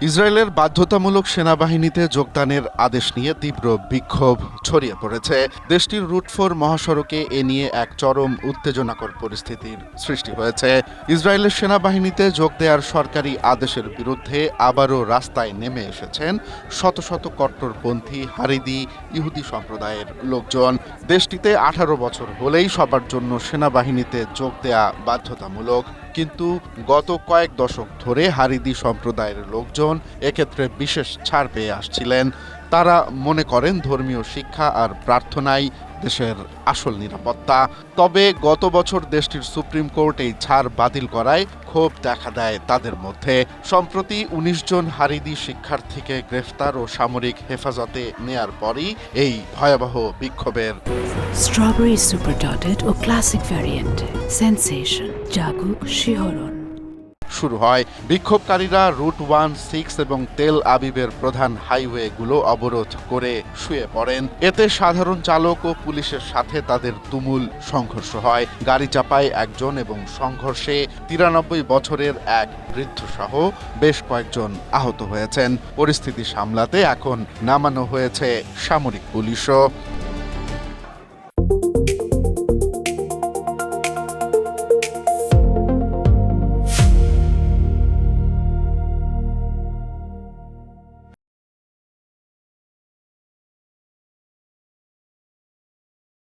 ইসরায়েলের বাধ্যতামূলক সেনাবাহিনীতে যোগদানের আদেশ নিয়ে তীব্র বিক্ষোভ ছড়িয়ে পড়েছে। দেশটির রুট 4 মহাসড়কে এ নিয়ে এক চরম উত্তেজনাকর পরিস্থিতির সৃষ্টি হয়েছে। ইসরায়েলের সেনাবাহিনীতে যোগ দেওয়ার সরকারি আদেশের বিরুদ্ধে আবারও রাস্তায় নেমে এসেছেন শত শত কট্টরপন্থী হারিদি ইহুদি সম্প্রদায়ের লোকজন। দেশটিতে 18 বছর হলেই সবার জন্য সেনাবাহিনীতে যোগ দেয়া বাধ্যতামূলক, কিন্তু গত কয়েক দশক ধরে হারিদি সম্প্রদায়ের লোকজন এক্ষেত্রে বিশেষ ছাড় পেয়ে আসছিলেন। তারা মনে করেন ধর্মীয় শিক্ষা আর প্রার্থনাই দেশের আসল নিরাপত্তা। তবে গত বছর দেশটির সুপ্রিম কোর্ট এই ছাড় বাতিল করায় ক্ষোভ দেখা দেয় তাদের মধ্যে। সম্প্রতি 19 জন হারিদি শিক্ষার্থীকে গ্রেফতার ও সামরিক হেফাজতে নেয়ার পরই এই ভয়াবহ বিক্ষোভের। স্ট্রবেরি সুপার ডটেড ও ক্লাসিক ভ্যারিয়েন্টে সেন্সেশন জাগুক শিহরণ শুরু হয়। বিক্ষোভকারীরা রুট 1, 6 এবং তেল আবিবের প্রধান হাইওয়েগুলো অবরোধ করে শুয়ে পড়েন। এতে সাধারণ চালক ও পুলিশের সাথে তাদের তুমুল সংঘর্ষ হয়। গাড়ি চাপায় একজন এবং সংঘর্ষে 93 বছরের এক বৃদ্ধ সহ বেশ কয়েকজন আহত হয়েছেন। পরিস্থিতি সামলাতে এখন নামানো হয়েছে সামরিক পুলিশও।